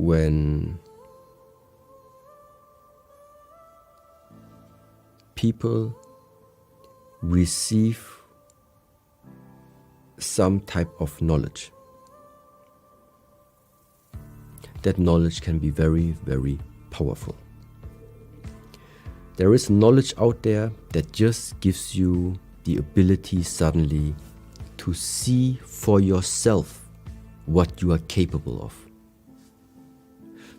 when people receive some type of knowledge. That knowledge can be very, very powerful. There is knowledge out there that just gives you the ability suddenly to see for yourself what you are capable of.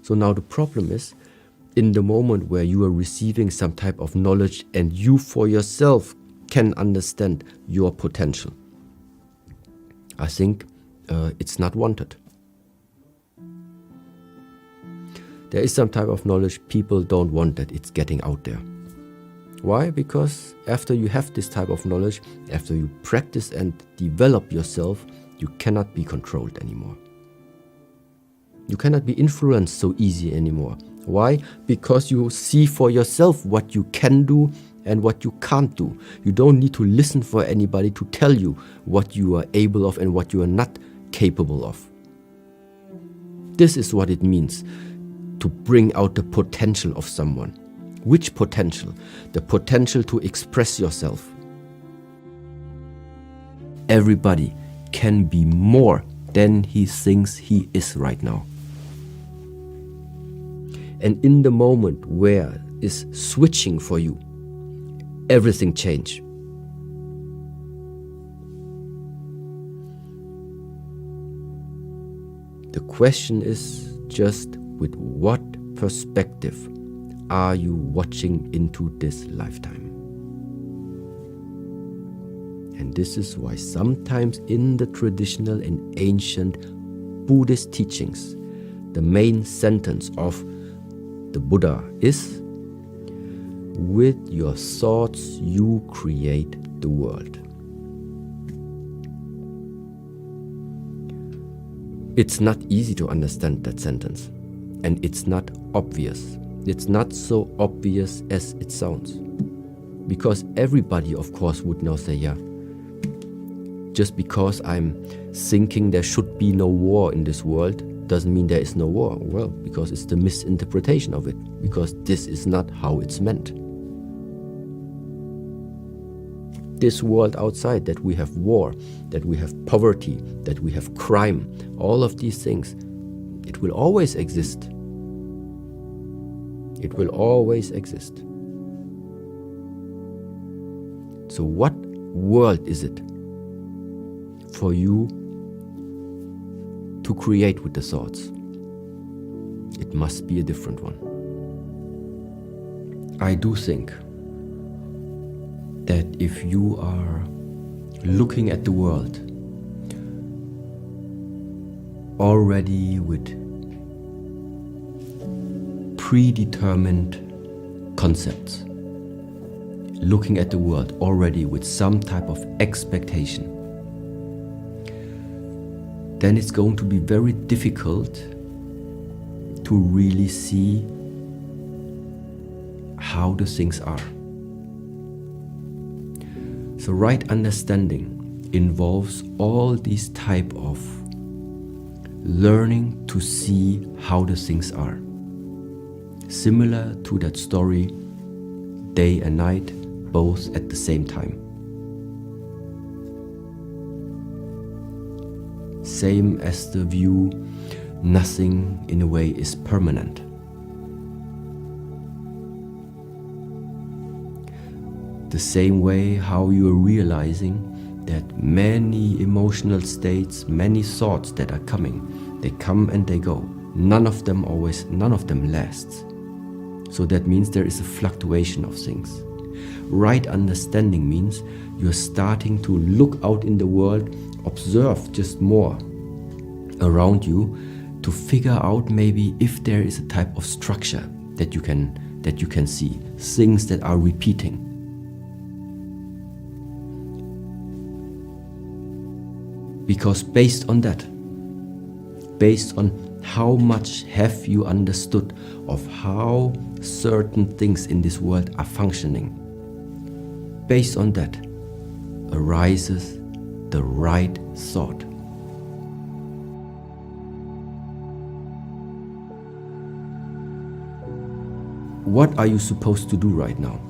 So now the problem is, in the moment where you are receiving some type of knowledge and you for yourself can understand your potential, I think it's not wanted. There is some type of knowledge people don't want that it's getting out there. Why? Because after you have this type of knowledge, after you practice and develop yourself, you cannot be controlled anymore. You cannot be influenced so easy anymore. Why? Because you see for yourself what you can do and what you can't do. You don't need to listen for anybody to tell you what you are able of and what you are not capable of. This is what it means to bring out the potential of someone. Which potential? The potential to express yourself. Everybody can be more than he thinks he is right now. And in the moment where is switching for you, everything change. The question is just, with what perspective are you watching into this lifetime? And this is why sometimes in the traditional and ancient Buddhist teachings, the main sentence of the Buddha is, with your thoughts you create the world. It's not easy to understand that sentence, and it's not obvious. It's not so obvious as it sounds. Because everybody, of course, would now say, yeah, just because I'm thinking there should be no war in this world doesn't mean there is no war. Well, because it's the misinterpretation of it, because this is not how it's meant. This world outside, that we have war, that we have poverty, that we have crime, all of these things, it will always exist. It will always exist. So what world is it for you to create with the thoughts? It must be a different one. I do think that if you are looking at the world already with predetermined concepts, looking at the world already with some type of expectation, then it's going to be very difficult to really see how the things are. So right understanding involves all these type of learning to see how the things are. Similar to that story, day and night, both at the same time. Same as the view, nothing in a way is permanent. The same way how you are realizing that many emotional states, many thoughts that are coming, they come and they go. None of them lasts. So that means there is a fluctuation of things. Right understanding means you're starting to look out in the world, observe just more around you to figure out maybe if there is a type of structure that you can see, things that are repeating. Because based on that, based on how much have you understood of how certain things in this world are functioning, based on that arises the right thought. what are you supposed to do right now?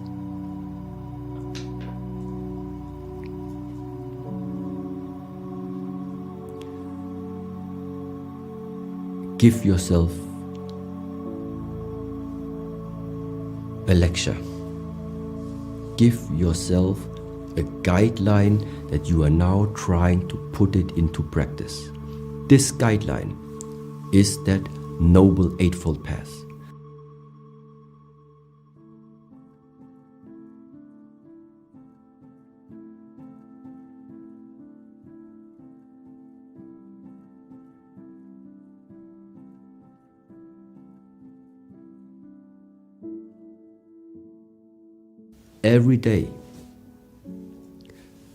Give yourself a lecture. Give yourself a guideline that you are now trying to put it into practice. This guideline is that Noble Eightfold Path. Every day,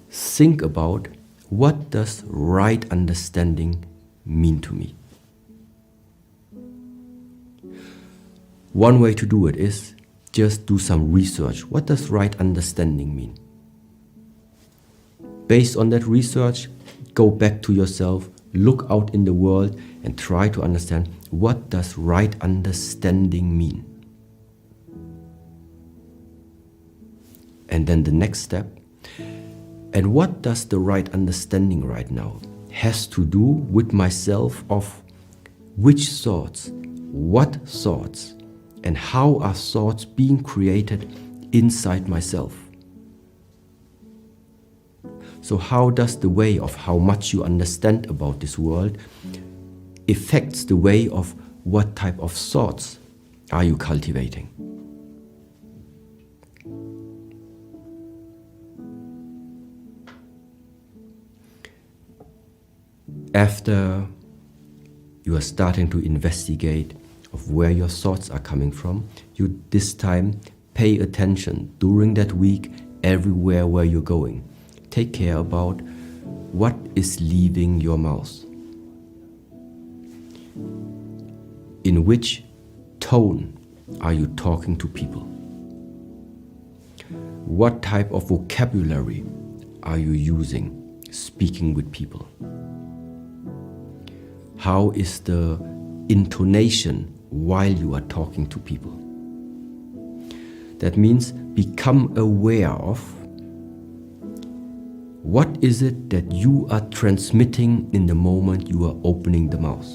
think about what does right understanding mean to me. One way to do it is just do some research. What does right understanding mean? Based on that research, go back to yourself, look out in the world and try to understand what does right understanding mean. And then the next step, and what does the right understanding right now has to do with myself of which thoughts, what thoughts, and how are thoughts being created inside myself. So how does the way of how much you understand about this world affects the way of what type of thoughts are you cultivating? After you are starting to investigate of where your thoughts are coming from, you this time pay attention during that week everywhere where you're going. Take care about what is leaving your mouth. In which tone are you talking to people? What type of vocabulary are you using speaking with people? How is the intonation while you are talking to people? That means become aware of what is it that you are transmitting in the moment you are opening the mouth.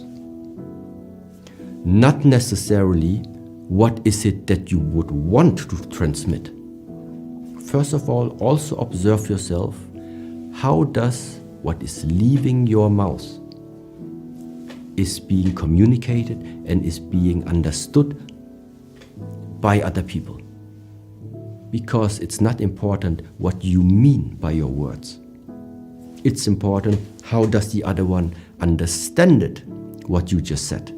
Not necessarily what is it that you would want to transmit. First of all, also observe yourself. How does what is leaving your mouth is being communicated and is being understood by other people? Because it's not important what you mean by your words. It's important how does the other one understand it, what you just said.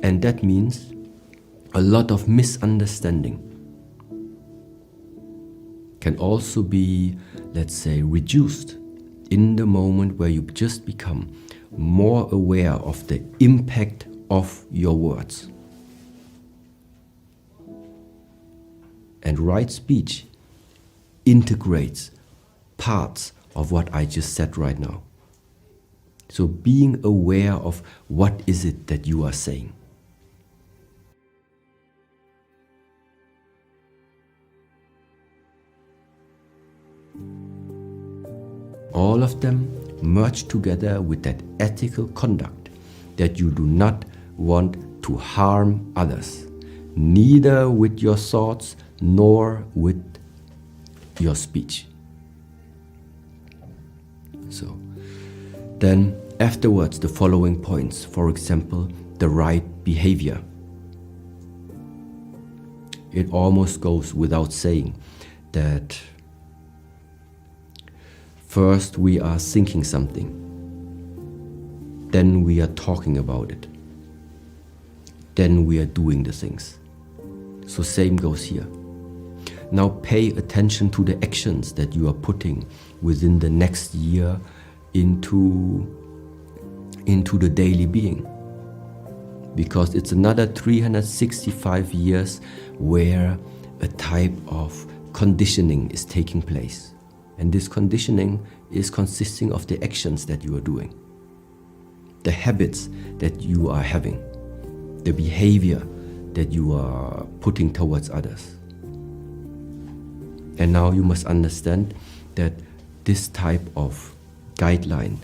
And that means a lot of misunderstanding can also be, let's say, reduced in the moment where you just become more aware of the impact of your words. And right speech integrates parts of what I just said right now. So being aware of what is it that you are saying. All of them merge together with that ethical conduct that you do not want to harm others, neither with your thoughts nor with your speech. So then afterwards the following points, for example, the right behavior. It almost goes without saying that first we are thinking something, then we are talking about it, then we are doing the things. So same goes here. Now pay attention to the actions that you are putting within the next year into the daily being. Because it's another 365 years where a type of conditioning is taking place. And this conditioning is consisting of the actions that you are doing, the habits that you are having. the behavior that you are putting towards others. And now you must understand that this type of guideline,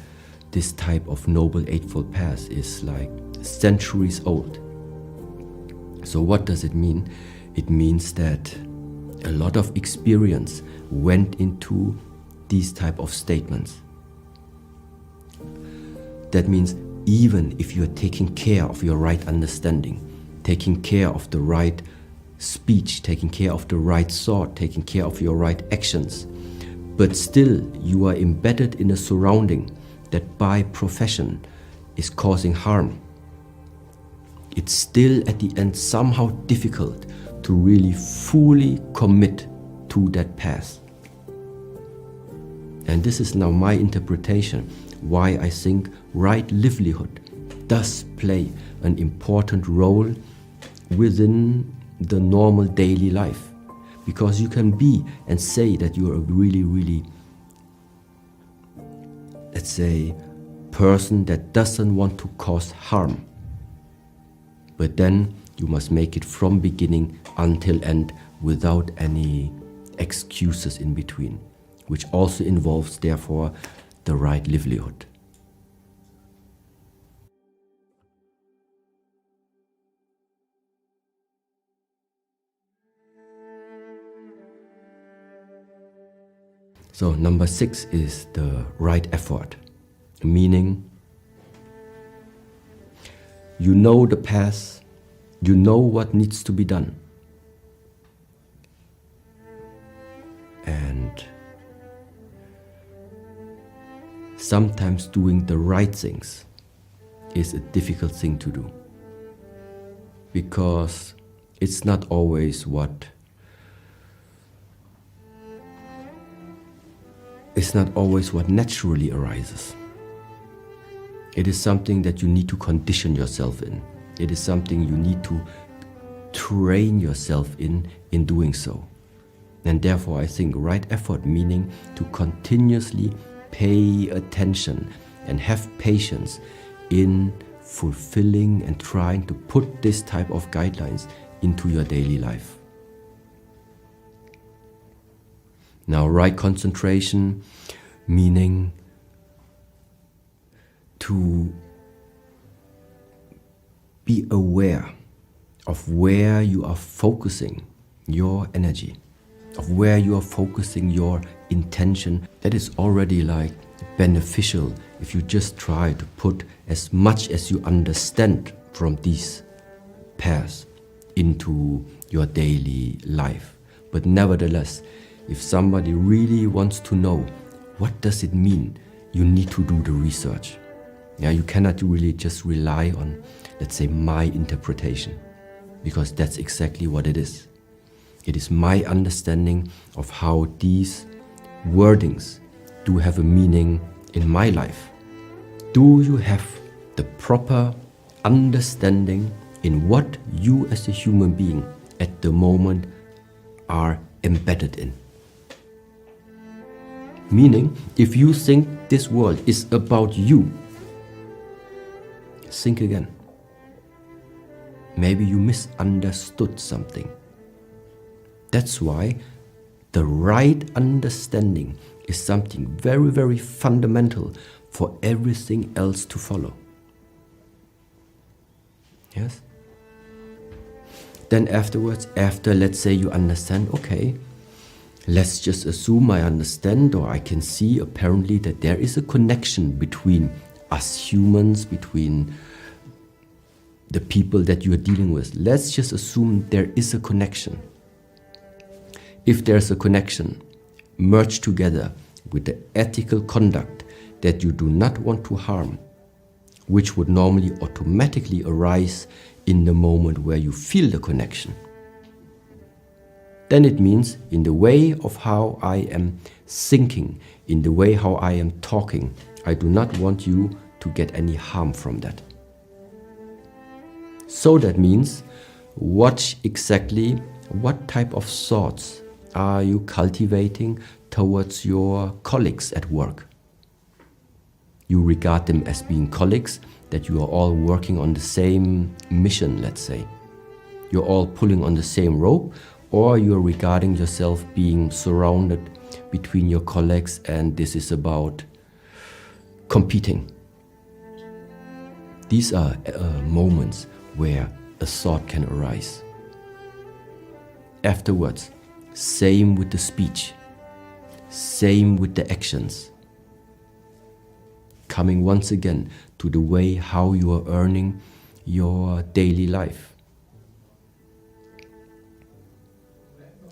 this type of Noble Eightfold Path is like centuries old. So what does it mean? It means that a lot of experience went into these type of statements. That means even if you are taking care of your right understanding, taking care of the right speech, taking care of the right thought, taking care of your right actions, but still you are embedded in a surrounding that by profession is causing harm, it's still at the end somehow difficult to really fully commit to that path. And this is now my interpretation why I think right livelihood does play an important role within the normal daily life. Because you can be and say that you are a really, let's say, person that doesn't want to cause harm. But then you must make it from beginning until end without any excuses in between, which also involves, therefore, the right livelihood. So number 6 is the right effort, meaning you know the path, you know what needs to be done. And sometimes doing the right things is a difficult thing to do, because it's not always what naturally arises. It is something that you need to condition yourself in. It is something you need to train yourself in doing so. And therefore I think right effort, meaning to continuously pay attention and have patience in fulfilling and trying to put this type of guidelines into your daily life. Now, right concentration, meaning to be aware of where you are focusing your energy, of where you are focusing your intention. That is already like beneficial if you just try to put as much as you understand from these paths into your daily life. But nevertheless, if somebody really wants to know what does it mean, you need to do the research. Yeah, you cannot really just rely on, let's say, my interpretation, because that's exactly what it is. It is my understanding of how these wordings do have a meaning in my life. Do you have the proper understanding in what you as a human being at the moment are embedded in? Meaning, if you think this world is about you, think again. Maybe you misunderstood something. That's why the right understanding is something very, very fundamental for everything else to follow. Yes? Then afterwards, after, let's say, you understand, okay, let's just assume I understand, or I can see apparently that there is a connection between us humans, between the people that you are dealing with. Let's just assume there is a connection. If there's a connection, merge together with the ethical conduct that you do not want to harm, which would normally automatically arise in the moment where you feel the connection. Then it means in the way of how I am thinking, in the way how I am talking, I do not want you to get any harm from that. So that means watch exactly what type of thoughts are you cultivating towards your colleagues at work. You regard them as being colleagues, that you are all working on the same mission, let's say. You're all pulling on the same rope, or you're regarding yourself being surrounded between your colleagues and this is about competing. These are moments where a thought can arise. Afterwards, same with the speech, same with the actions. Coming once again to the way how you are earning your daily life.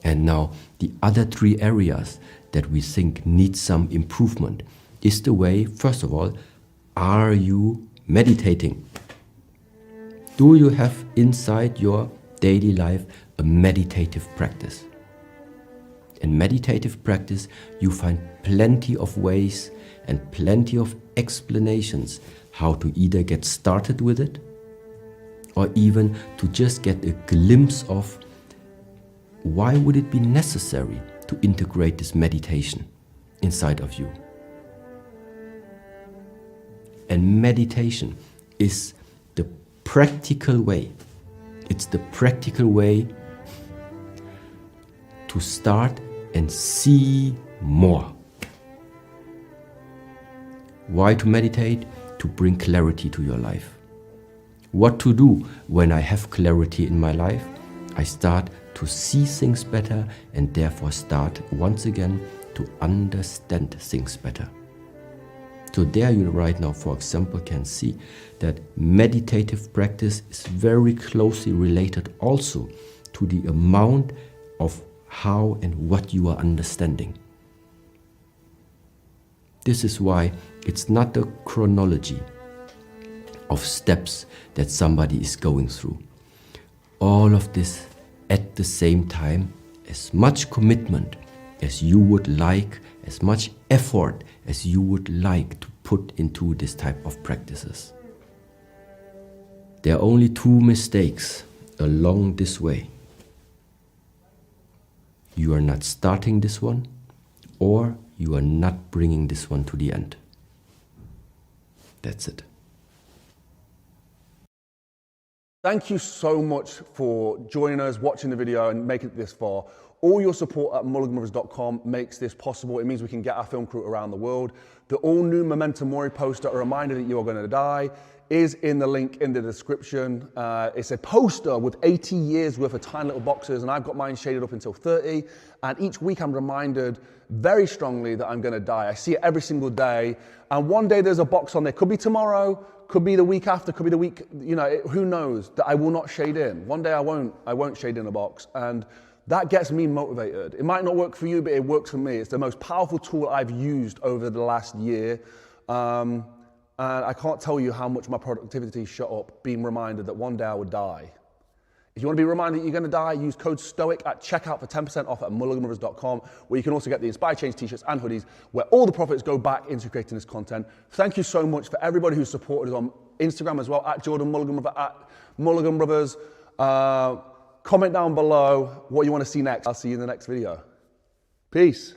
And now the other three areas that we think need some improvement is the way, first of all, are you meditating? Do you have inside your daily life a meditative practice? In meditative practice, you find plenty of ways and plenty of explanations how to either get started with it or even to just get a glimpse of why would it be necessary to integrate this meditation inside of you. And meditation is the practical way. It's the practical way to start and see more. Why to meditate? To bring clarity to your life. What to do when I have clarity in my life? I start to see things better and therefore start once again to understand things better. So there you right now, for example, can see that meditative practice is very closely related also to the amount of how and what you are understanding. This is why it's not a chronology of steps that somebody is going through. All of this at the same time, as much commitment as you would like, as much effort as you would like to put into this type of practices. There are only two mistakes along this way. You are not starting this one, or you are not bringing this one to the end. That's it. Thank you so much for joining us, watching the video and making it this far. All your support at mulliganbrothers.com makes this possible. It means we can get our film crew around the world. The all-new Memento Mori poster, a reminder that you are going to die, is in the link in the description. It's a poster with 80 years worth of tiny little boxes, and I've got mine shaded up until 30. And each week I'm reminded very strongly that I'm going to die. I see it every single day. And one day there's a box on there. Could be tomorrow, could be the week after, could be the week, who knows, that I will not shade in. One day I won't shade in a box. And that gets me motivated. It might not work for you, but it works for me. It's the most powerful tool I've used over the last year. And I can't tell you how much my productivity shot up being reminded that one day I would die. If you want to be reminded that you're going to die, use code STOIC at checkout for 10% off at mulliganbrothers.com, where you can also get the Inspire Change t-shirts and hoodies, where all the profits go back into creating this content. Thank you so much for everybody who's supported us on Instagram as well, at Jordan Mulligan Brother, at Mulligan Brothers. Comment down below what you want to see next. I'll see you in the next video. Peace.